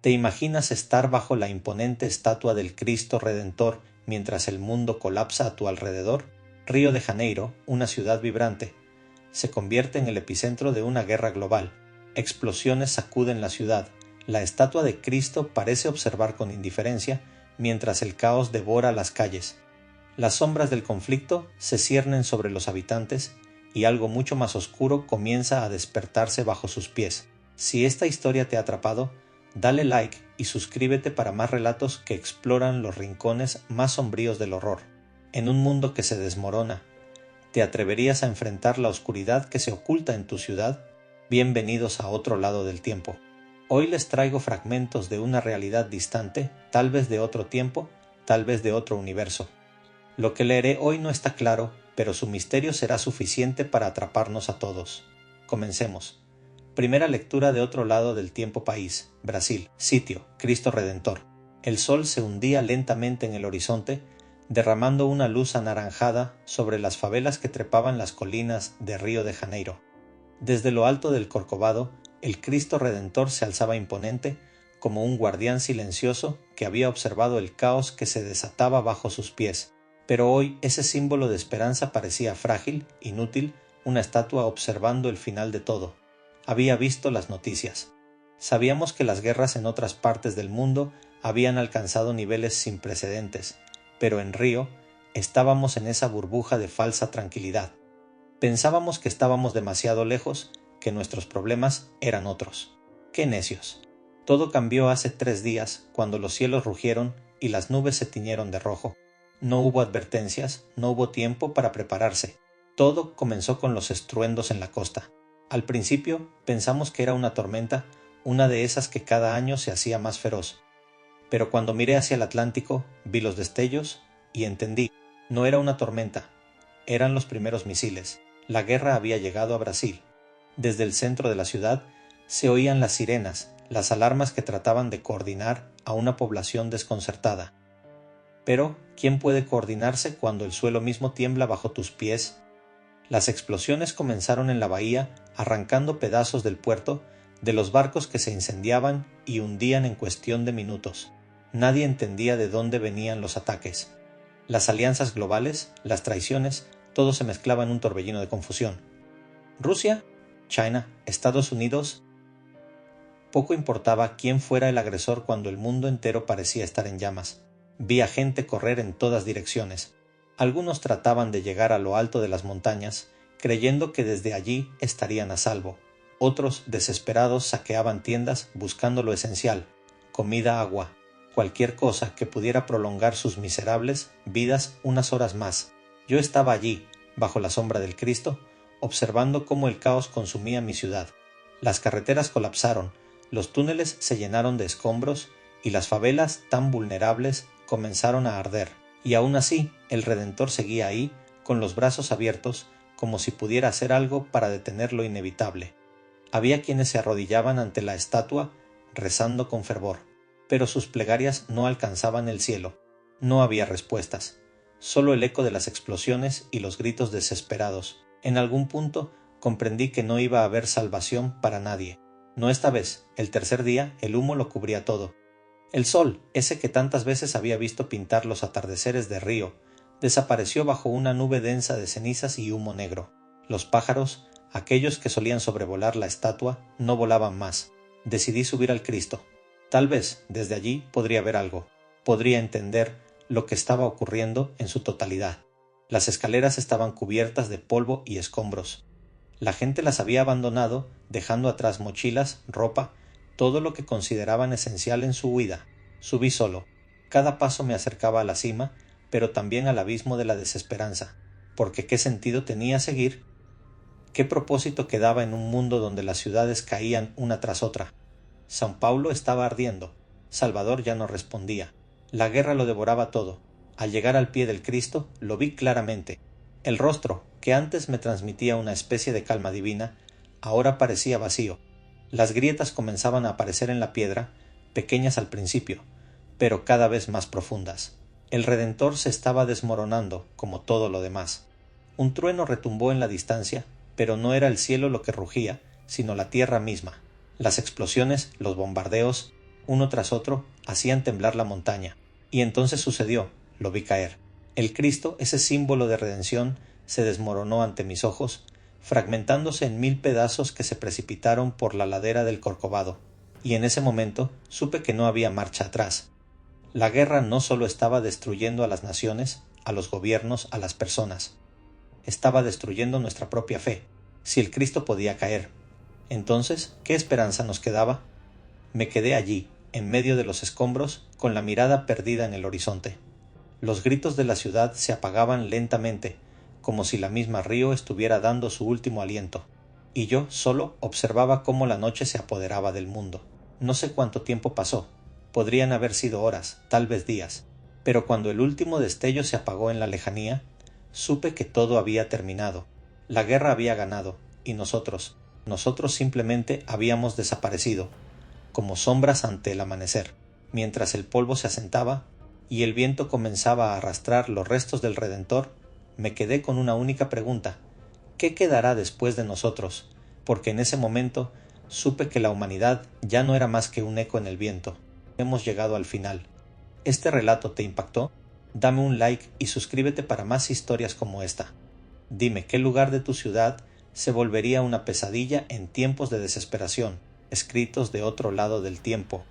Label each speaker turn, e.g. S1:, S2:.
S1: ¿Te imaginas estar bajo la imponente estatua del Cristo Redentor mientras el mundo colapsa a tu alrededor? Río de Janeiro, una ciudad vibrante, se convierte en el epicentro de una guerra global. Explosiones sacuden la ciudad. La estatua de Cristo parece observar con indiferencia mientras el caos devora las calles. Las sombras del conflicto se ciernen sobre los habitantes y algo mucho más oscuro comienza a despertarse bajo sus pies. Si esta historia te ha atrapado, dale like y suscríbete para más relatos que exploran los rincones más sombríos del horror. En un mundo que se desmorona, ¿te atreverías a enfrentar la oscuridad que se oculta en tu ciudad? Bienvenidos a otro lado del tiempo. Hoy les traigo fragmentos de una realidad distante, tal vez de otro tiempo, tal vez de otro universo. Lo que leeré hoy no está claro, pero su misterio será suficiente para atraparnos a todos. Comencemos. Primera lectura de Otro lado del tiempo. País, Brasil. Sitio, Cristo Redentor. El sol se hundía lentamente en el horizonte, derramando una luz anaranjada sobre las favelas que trepaban las colinas de Río de Janeiro. Desde lo alto del Corcovado, el Cristo Redentor se alzaba imponente, como un guardián silencioso que había observado el caos que se desataba bajo sus pies. Pero hoy ese símbolo de esperanza parecía frágil, inútil, una estatua observando el final de todo. Había visto las noticias. Sabíamos que las guerras en otras partes del mundo habían alcanzado niveles sin precedentes, pero en Río estábamos en esa burbuja de falsa tranquilidad. Pensábamos que estábamos demasiado lejos, que nuestros problemas eran otros. ¡Qué necios! Todo cambió hace 3 días, cuando los cielos rugieron y las nubes se tiñeron de rojo. No hubo advertencias, no hubo tiempo para prepararse. Todo comenzó con los estruendos en la costa. Al principio pensamos que era una tormenta, una de esas que cada año se hacía más feroz. Pero cuando miré hacia el Atlántico, vi los destellos y entendí. No era una tormenta, eran los primeros misiles. La guerra había llegado a Brasil. Desde el centro de la ciudad se oían las sirenas, las alarmas que trataban de coordinar a una población desconcertada. Pero, ¿quién puede coordinarse cuando el suelo mismo tiembla bajo tus pies? Las explosiones comenzaron en la bahía, arrancando pedazos del puerto, de los barcos que se incendiaban y hundían en cuestión de minutos. Nadie entendía de dónde venían los ataques. Las alianzas globales, las traiciones, todo se mezclaba en un torbellino de confusión. Rusia, China, Estados Unidos. Poco importaba quién fuera el agresor cuando el mundo entero parecía estar en llamas. Vi a gente correr en todas direcciones. Algunos trataban de llegar a lo alto de las montañas, creyendo que desde allí estarían a salvo. Otros, desesperados, saqueaban tiendas buscando lo esencial: comida, agua, cualquier cosa que pudiera prolongar sus miserables vidas unas horas más. Yo estaba allí, bajo la sombra del Cristo, observando cómo el caos consumía mi ciudad. Las carreteras colapsaron, los túneles se llenaron de escombros y las favelas, tan vulnerables, comenzaron a arder. Y aún así, el Redentor seguía ahí, con los brazos abiertos, como si pudiera hacer algo para detener lo inevitable. Había quienes se arrodillaban ante la estatua, rezando con fervor, pero sus plegarias no alcanzaban el cielo. No había respuestas, solo el eco de las explosiones y los gritos desesperados. En algún punto comprendí que no iba a haber salvación para nadie. No esta vez. El tercer día el humo lo cubría todo. El sol, ese que tantas veces había visto pintar los atardeceres de Río, desapareció bajo una nube densa de cenizas y humo negro. Los pájaros, aquellos que solían sobrevolar la estatua, no volaban más. Decidí subir al Cristo. Tal vez, desde allí, podría ver algo. Podría entender lo que estaba ocurriendo en su totalidad. Las escaleras estaban cubiertas de polvo y escombros. La gente las había abandonado, dejando atrás mochilas, ropa, todo lo que consideraban esencial en su huida. Subí solo. Cada paso me acercaba a la cima, pero también al abismo de la desesperanza, porque ¿qué sentido tenía seguir? ¿Qué propósito quedaba en un mundo donde las ciudades caían una tras otra? São Paulo estaba ardiendo. Salvador ya no respondía. La guerra lo devoraba todo. Al llegar al pie del Cristo, lo vi claramente. El rostro, que antes me transmitía una especie de calma divina, ahora parecía vacío. Las grietas comenzaban a aparecer en la piedra, pequeñas al principio, pero cada vez más profundas. El Redentor se estaba desmoronando, como todo lo demás. Un trueno retumbó en la distancia, pero no era el cielo lo que rugía, sino la tierra misma. Las explosiones, los bombardeos, uno tras otro, hacían temblar la montaña. Y entonces sucedió, lo vi caer. El Cristo, ese símbolo de redención, se desmoronó ante mis ojos, fragmentándose en 1000 pedazos que se precipitaron por la ladera del Corcovado, y en ese momento supe que no había marcha atrás. La guerra no solo estaba destruyendo a las naciones, a los gobiernos, a las personas. Estaba destruyendo nuestra propia fe. Si el Cristo podía caer, entonces, ¿qué esperanza nos quedaba? Me quedé allí, en medio de los escombros, con la mirada perdida en el horizonte. Los gritos de la ciudad se apagaban lentamente, como si la misma Río estuviera dando su último aliento, y yo solo observaba cómo la noche se apoderaba del mundo. No sé cuánto tiempo pasó, podrían haber sido horas, tal vez días, pero cuando el último destello se apagó en la lejanía, supe que todo había terminado. La guerra había ganado, y nosotros simplemente habíamos desaparecido, como sombras ante el amanecer. Mientras el polvo se asentaba y el viento comenzaba a arrastrar los restos del Redentor, me quedé con una única pregunta: ¿qué quedará después de nosotros? Porque en ese momento supe que la humanidad ya no era más que un eco en el viento. Hemos llegado al final. ¿Este relato te impactó? Dame un like y suscríbete para más historias como esta. Dime qué lugar de tu ciudad se volvería una pesadilla en tiempos de desesperación, escritos de otro lado del tiempo,